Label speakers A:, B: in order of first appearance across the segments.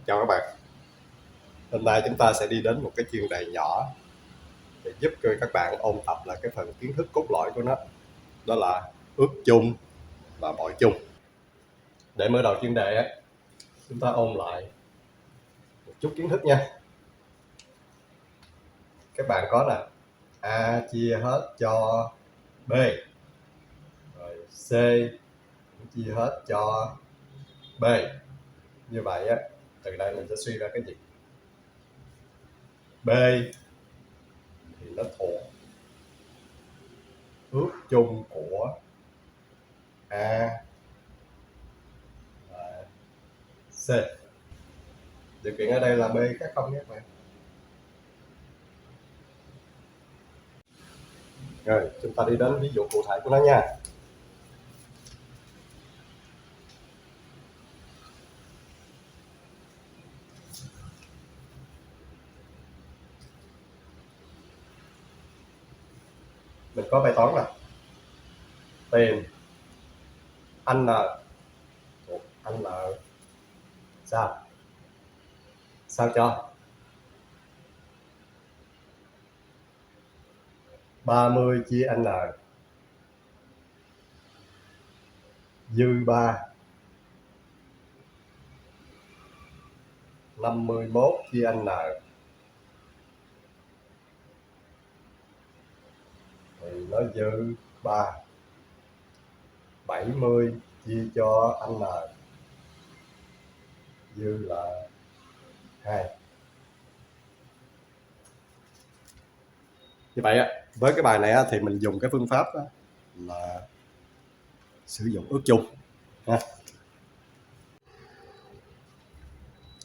A: Chào các bạn. Hôm nay chúng ta sẽ đi đến một cái chuyên đề nhỏ để giúp cho các bạn ôn tập lại cái phần kiến thức cốt lõi của nó. Đó là ước chung và bội chung. Để mở đầu chuyên đề chúng ta ôn lại một chút kiến thức nha. Các bạn có là A chia hết cho B, rồi C cũng chia hết cho B. Như vậy từ đây mình sẽ suy ra cái gì? B thì nó thuộc ước chung của A và C. Điều kiện ở đây là B khác không nhé các bạn. Rồi chúng ta đi đến ví dụ cụ thể của nó nha. Mình có bài toán là tìm anh N thuộc anh N sao cho 30 chia N dư 3, 51 chia N thì nó dư 3, 70 chia cho anh N dư là 2. Như vậy với cái bài này thì mình dùng cái phương pháp là sử dụng ước chung ha.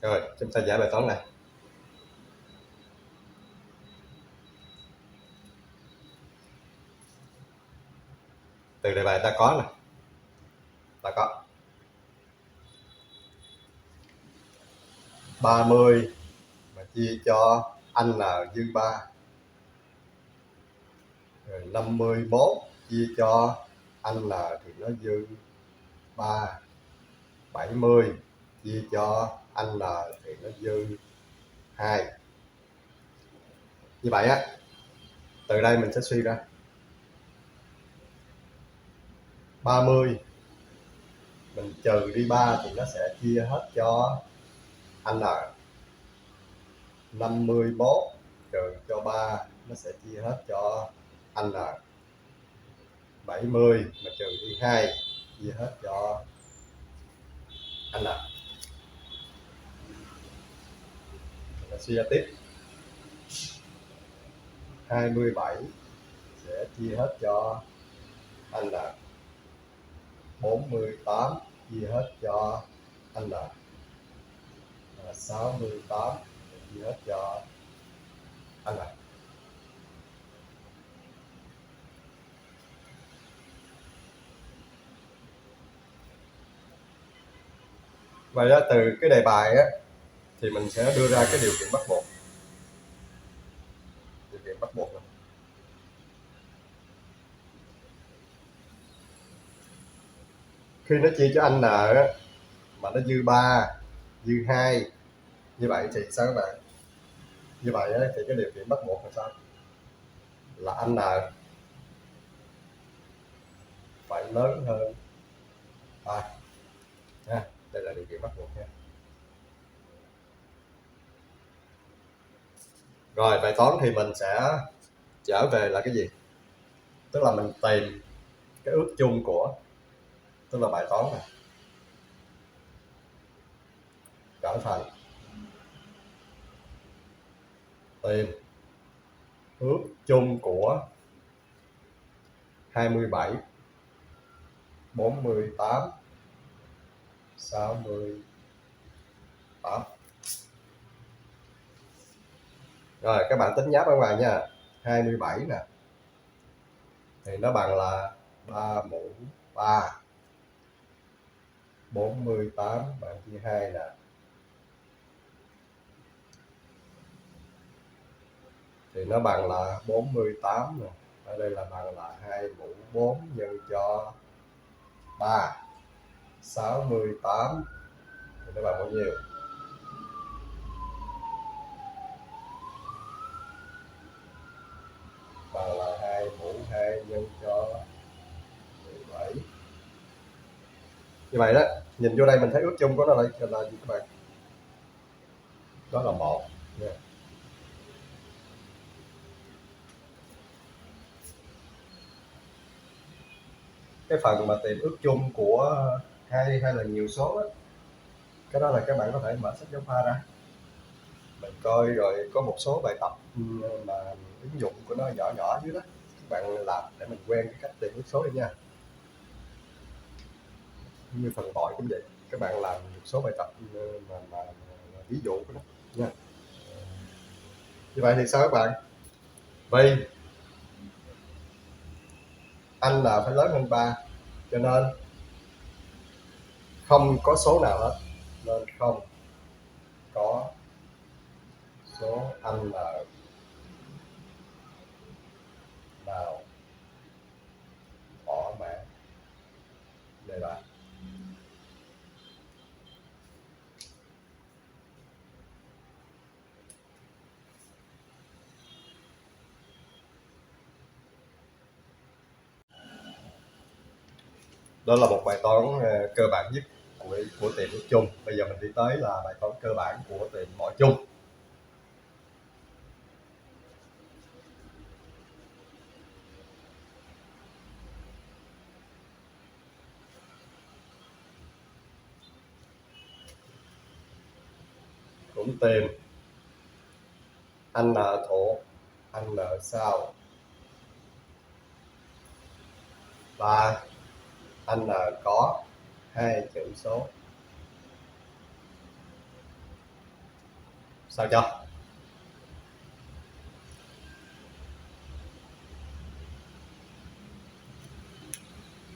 A: Rồi chúng ta giải bài toán này. Từ đề bài ta có nè, ta có 30 mà chia cho anh N dư 3, rồi 51 chia cho anh N thì nó dư 3, 70 chia cho anh N thì nó dư 2. Như vậy từ đây mình sẽ suy ra 30 mình trừ đi 3 thì nó sẽ chia hết cho anh N. 51 trừ cho 3 nó sẽ chia hết cho anh N. 70 mà trừ đi 2 chia hết cho anh N. Mình suy ra tiếp 27 sẽ chia hết cho anh N. 48 chia hết cho anh N. 68 chia hết cho anh N. Vậy đó, từ cái đề bài thì mình sẽ đưa ra cái điều kiện bắt buộc. Điều kiện bắt buộc này. Khi nó chia cho anh N mà nó dư 3, dư 2, như vậy thì sao các bạn? Như vậy thì cái điều kiện bắt buộc là sao? Là anh N phải lớn hơn 3. Đây là điều kiện bắt buộc nha. Rồi bài toán thì mình sẽ trở về là cái gì? Tức là mình tìm cái ước chung của, tức là bài toán này trở thành tìm ước chung của 27, 48, 68. Rồi các bạn tính nháp ở ngoài nha. 27 nè thì nó bằng là 3 mũ 3. 48 bạn chia 2 nè thì nó bằng là 48 nè. Ở đây là bằng là 2 mũ 4 nhân cho 3, 68 thì nó bằng bao nhiêu? nhân cho 17. Như vậy đó, nhìn vô đây mình thấy ước chung của nó là gì các bạn? Đó là 1 nha. Cái phần mà tìm ước chung của hai hay là nhiều số đó, cái đó là các bạn có thể mở sách giáo khoa ra mình coi, rồi có một số bài tập mà ứng dụng của nó nhỏ nhỏ dưới đó, các bạn làm để mình quen cái cách tìm ước số đi nha. Như phần bội cũng vậy, các bạn làm một số bài tập mà ví dụ của nó nha. Như vậy thì sao các bạn? Vì anh là phải lớn hơn 3, cho nên không có số nào hết, nên không có số anh là nào thỏa mãn đề bài. Đó là một bài toán cơ bản nhất của tìm ước chung. Bây giờ mình đi tới là bài toán cơ bản của tìm mọi chung. Cũng tìm anh nợ thuộc, anh nợ sau, và anh nợ có hai chữ số. Sao chưa?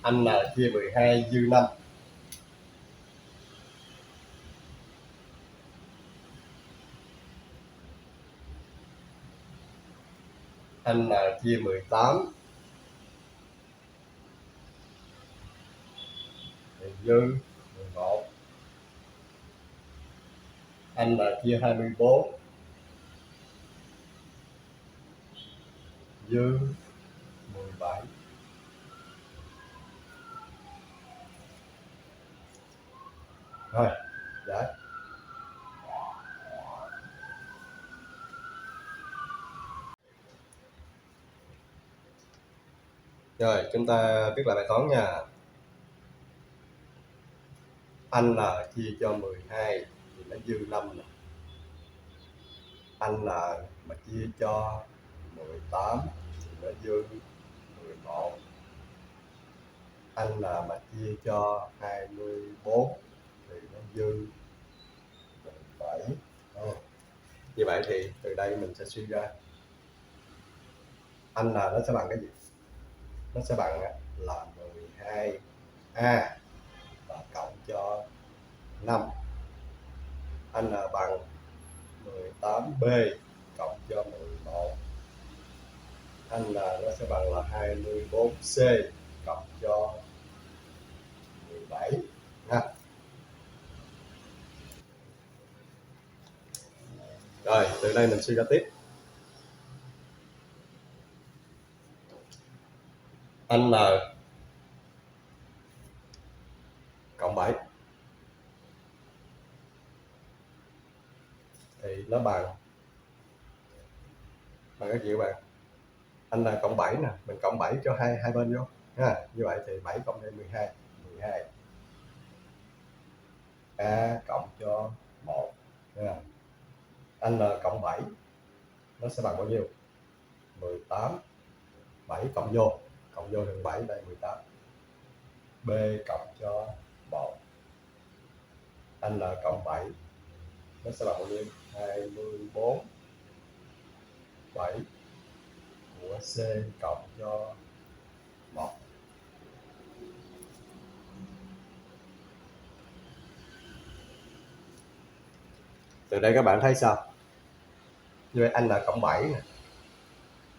A: Anh n chia 12 dư 5. Anh n chia 18 thì dư 11. Anh n chia 24 dư 17. Rồi, giải. Rồi, chúng ta viết lại bài toán nha. Anh n chia cho 12 thì nó dư 5 nè. Anh n mà chia cho 18 thì nó dư 11. Anh n mà chia cho 24 thì nó dư 17. Như vậy thì từ đây mình sẽ suy ra anh n nó sẽ bằng cái gì? Nó sẽ bằng là 12A và cộng cho 5. Anh n bằng 18B cộng cho 11. Anh n nó sẽ bằng là 24C cộng cho 17 ha. Rồi, từ đây mình suy ra tiếp. Anh n cộng 7 thì nó bằng cái gì các bạn? Anh n cộng 7 nè, mình cộng 7 cho hai bên vô ha. Như vậy thì 7 cộng thêm 12, 12 A cộng cho 1 nha. Anh n cộng 7 nó sẽ bằng bao nhiêu? 18. 7 cộng vô được 7 đây 18. B cộng cho 1. Anh n cộng 7 nó sẽ bằng bao nhiêu? 24. 7 của C cộng cho 1. Từ đây các bạn thấy sao? Như vậy anh n cộng 7 nè,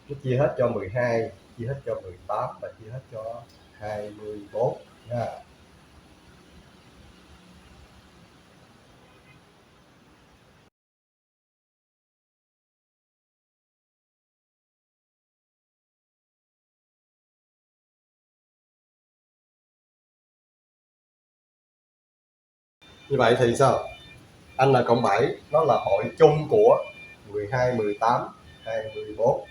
A: nó chia hết cho 12, chia hết cho 18 và chia hết cho 24 nha. Như vậy thì sao? N cộng 7 nó là hội chung của 12, 18, 24.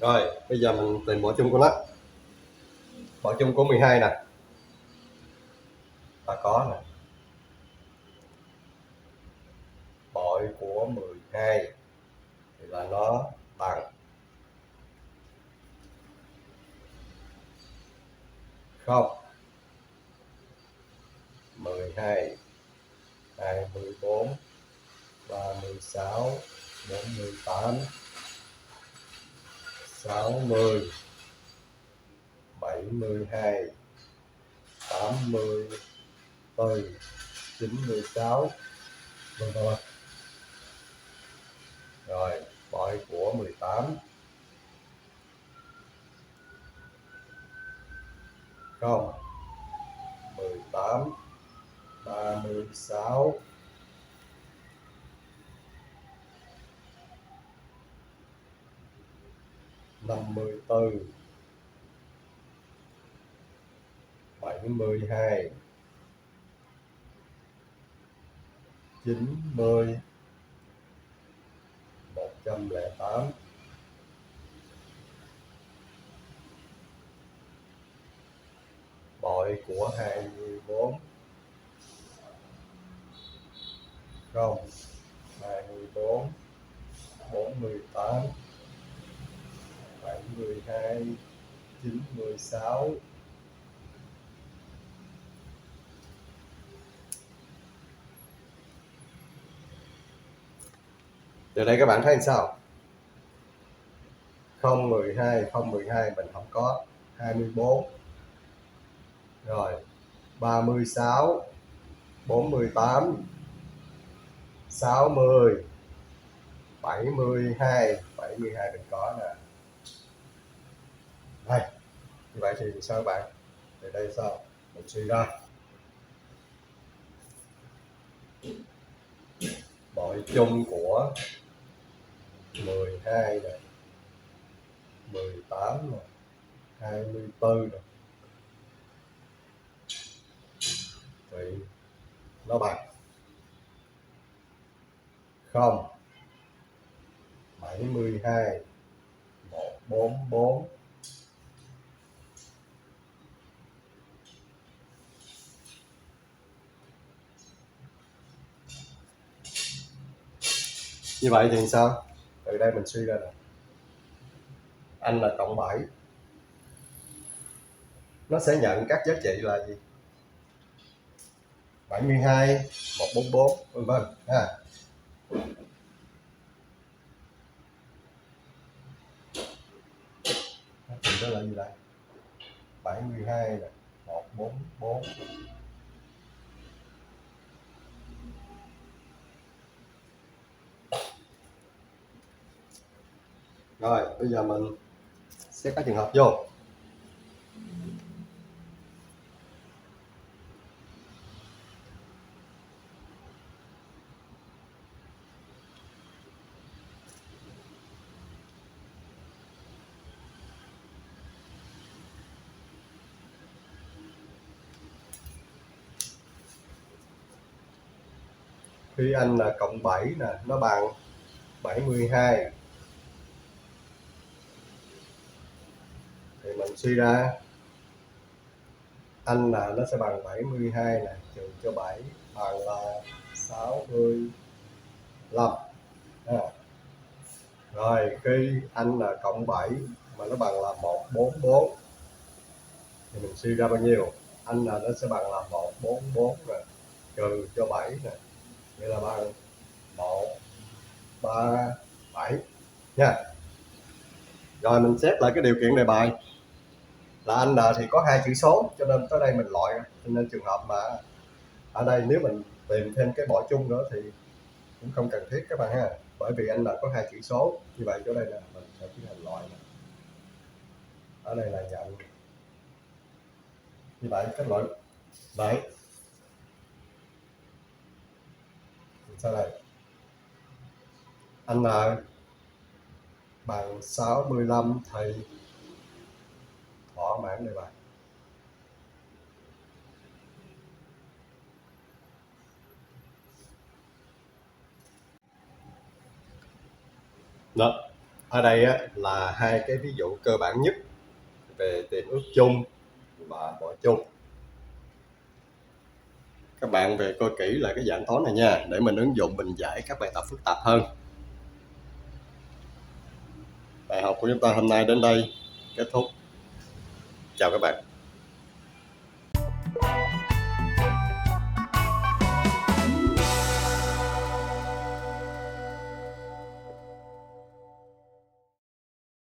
A: Rồi, bây giờ mình tìm bộ chung của nó. Bộ chung của 12 nè. Ta có nè. Bội của 12 thì là nó bằng 0, 12, 24, 36, 48, 60, 72, 84, 96, vân vân. Rồi, bội của 18 0, 18, 36, 54, 72, 90, 108. Bội của 24 0, 24, 48, 72, 96. Từ đây các bạn thấy sao? 0, 12, 0, 12 mình không có. 24. Rồi, 36, 48, 60, 72 mình có nè. Đây, như vậy thì sao các bạn? Từ đây sao? Mình suy ra bội chung của 12 nè, 18 nè, 24 nè, thì nó bằng 0, 72, 144. Như vậy thì sao? Từ đây mình suy ra nè, N là cộng 7 nó sẽ nhận các giá trị là gì? 72, 144, vân vân ha. Thì đó là gì đây? 72 nè, 144. Rồi, bây giờ mình xét các trường hợp vô. Khi N là cộng 7 nè, nó bằng 72 thì mình suy ra N là nó sẽ bằng 72 nè, trừ cho 7 bằng là 65 ha. Rồi khi N là cộng 7 mà nó bằng là 144 thì mình suy ra bao nhiêu? N là nó sẽ bằng là 144 nè, trừ cho 7 nè, vậy là bằng 137 nha. Rồi mình xét lại cái điều kiện đề bài là N thì có hai chữ số, cho nên tới đây mình loại ra. Cho nên trường hợp mà ở đây nếu mình tìm thêm cái bội chung nữa thì cũng không cần thiết các bạn ha, bởi vì N có hai chữ số. Như vậy chỗ đây là mình sẽ tiến hành loại này. Ở đây là nhận Như vậy kết luận đấy. Sao đây? N bằng 65 thì thỏa mãn đề bài. Đó, ở đây á, là hai cái ví dụ cơ bản nhất về tìm ước chung và bỏ chung. Các bạn về coi kỹ lại cái dạng toán này nha, để mình ứng dụng mình giải các bài tập phức tạp hơn. Bài học của chúng ta hôm nay đến đây kết thúc. Chào các bạn.